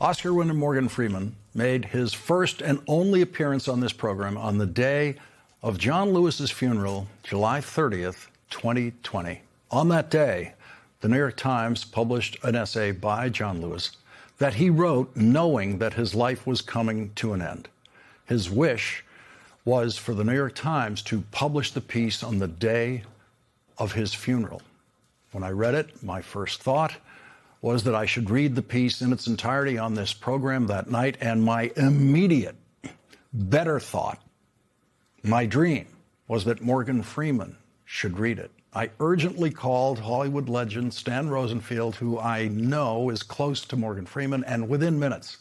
Oscar winner Morgan Freeman made his first and only appearance on this program on the day of John Lewis's funeral, July 30th, 2020. On that day, the New York Times published an essay by John Lewis that he wrote knowing that his life was coming to an end. His wish was for the New York Times to publish the piece on the day of his funeral. When I read it, my first thought was that I should read the piece in its entirety on this program that night, and my immediate, better thought, my dream, was that Morgan Freeman should read it. I urgently called Hollywood legend Stan Rosenfield, who I know is close to Morgan Freeman, and within minutes,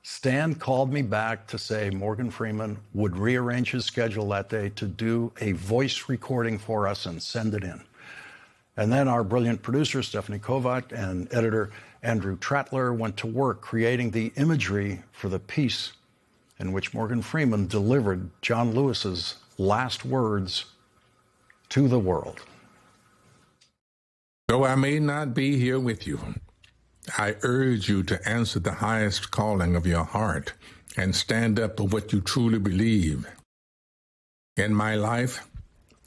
Stan called me back to say Morgan Freeman would rearrange his schedule that day to do a voice recording for us and send it in. And then our brilliant producer, Stephanie Kovac, and editor Andrew Trattler went to work creating the imagery for the piece in which Morgan Freeman delivered John Lewis's last words to the world. Though I may not be here with you, I urge you to answer the highest calling of your heart and stand up for what you truly believe. In my life,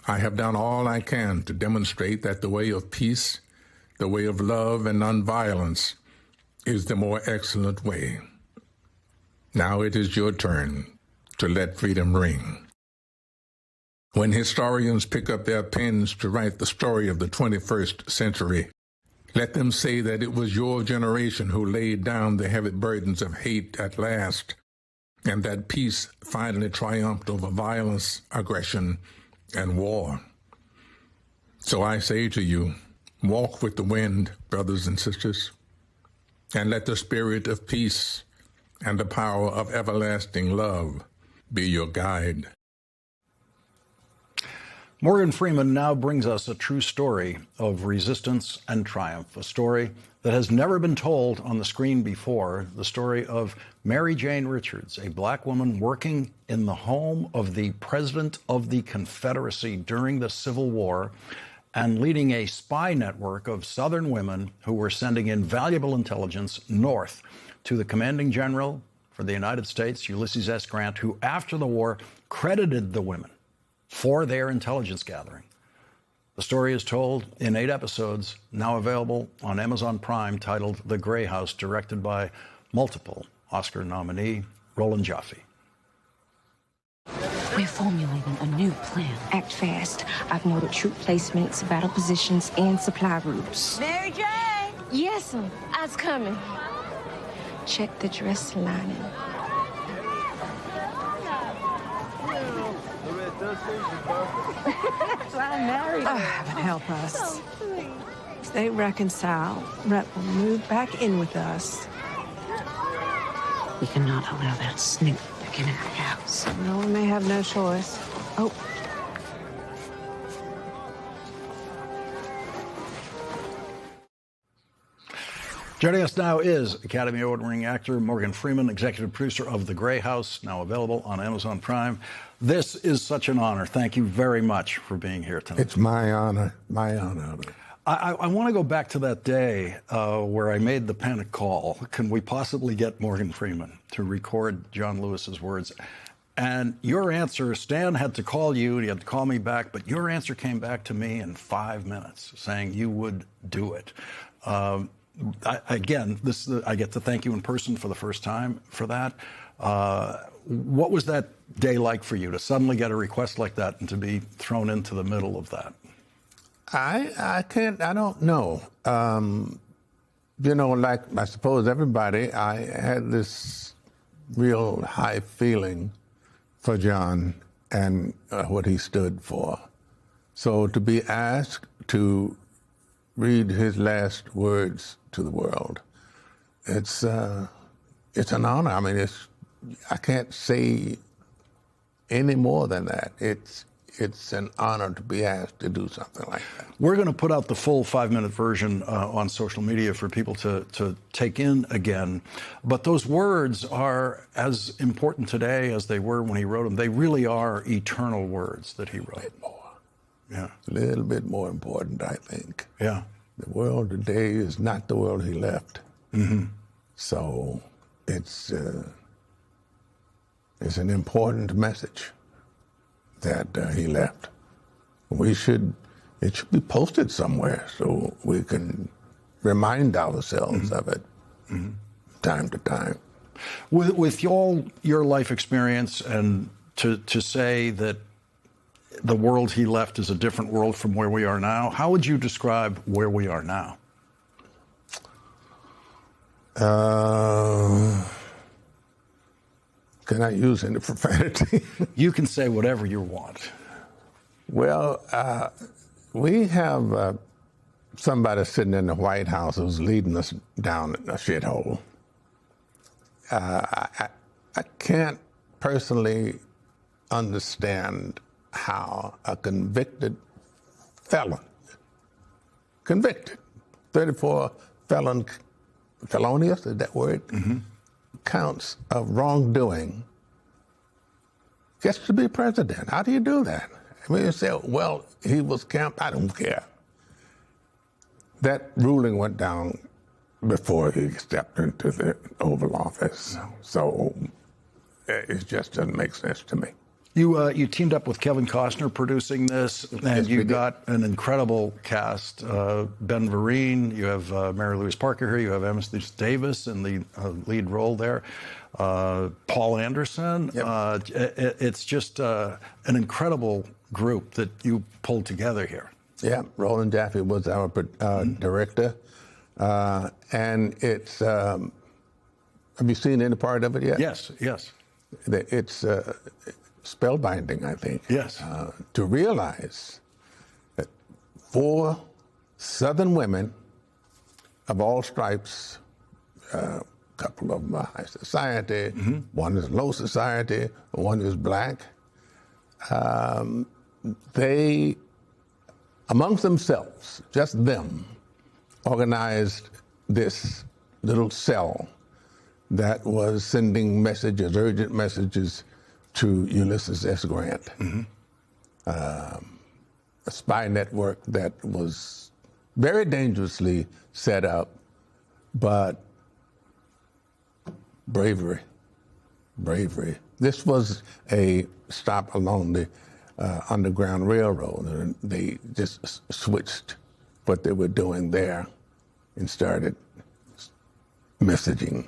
I have done all I can to demonstrate that the way of peace, the way of love and nonviolence, is the more excellent way. Now it is your turn to let freedom ring. When historians pick up their pens to write the story of the 21st century, let them say that it was your generation who laid down the heavy burdens of hate at last, and that peace finally triumphed over violence, aggression, and war. So I say to you, walk with the wind, brothers and sisters, and let the spirit of peace and the power of everlasting love be your guide. Morgan Freeman now brings us a true story of resistance and triumph, a story that has never been told on the screen before, the story of Mary Jane Richards, a black woman working in the home of the President of the Confederacy during the Civil War and leading a spy network of Southern women who were sending in valuable intelligence north to the commanding general for the United States, Ulysses S. Grant, who after the war credited the women for their intelligence gathering. The story is told in 8 episodes, now available on Amazon Prime, titled The Gray House, directed by multiple Oscar nominee Roland Joffe. We're formulating a new plan. Act fast. I've noted troop placements, battle positions, and supply routes. Mary Jane! Yes, sir. I was coming. Check the dress lining. Heaven help us. If they reconcile, Rhett will move back in with us. We cannot allow that snoop back in our house. No, we may have no choice. Oh. Joining us now is Academy Award-winning actor Morgan Freeman, executive producer of The Gray House, now available on Amazon Prime. This is such an honor. Thank you very much for being here tonight. It's my honor, my honor. I want to go back to that day where I made the panic call. Can we possibly get Morgan Freeman to record John Lewis's words? And your answer, Stan had to call you, and he had to call me back, but your answer came back to me in 5 minutes, saying you would do it. I get to thank you in person for the first time for that. What was that day like for you, to suddenly get a request like that and to be thrown into the middle of that? I don't know. Like I suppose everybody, I had this real high feeling for John and what he stood for. So to be asked to read his last words to the world, it's an honor. I mean, I can't say any more than that. It's an honor to be asked to do something like that. We're going to put out the full 5-minute version on social media for people to take in again. But those words are as important today as they were when he wrote them. They really are eternal words that he wrote. A bit more. Yeah. A little bit more important, I think. Yeah. The world today is not the world he left. Mm-hmm. So it's an important message that he left. It should be posted somewhere so we can remind ourselves of it time to time. With all your life experience, and to say that the world he left is a different world from where we are now, how would you describe where we are now? Can I use any profanity? You can say whatever you want. Well, we have somebody sitting in the White House who's leading us down a shithole. I can't personally understand how a convicted felon, 34 felonious, is that word? Counts of wrongdoing, gets to be president. How do you do that? I mean, you say, well, he was camped. I don't care. That ruling went down before he stepped into the Oval Office. So it just doesn't make sense to me. You teamed up with Kevin Costner producing this, and Yes, you we did. got an incredible cast. Ben Vereen, you have Mary Louise Parker here, you have Emma Davis in the lead role there, Paul Anderson. Yep. It's just an incredible group that you pulled together here. Yeah, Roland Jaffe was our director. And it's, have you seen any part of it yet? Yes, yes. It's spellbinding, I think. Yes. To realize that 4 Southern women of all stripes, a couple of them are high society, one is low society, one is black, they, amongst themselves, just them, organized this little cell that was sending messages, urgent messages, to Ulysses S. Grant. A spy network that was very dangerously set up, but bravery. This was a stop along the Underground Railroad, and they just switched what they were doing there and started messaging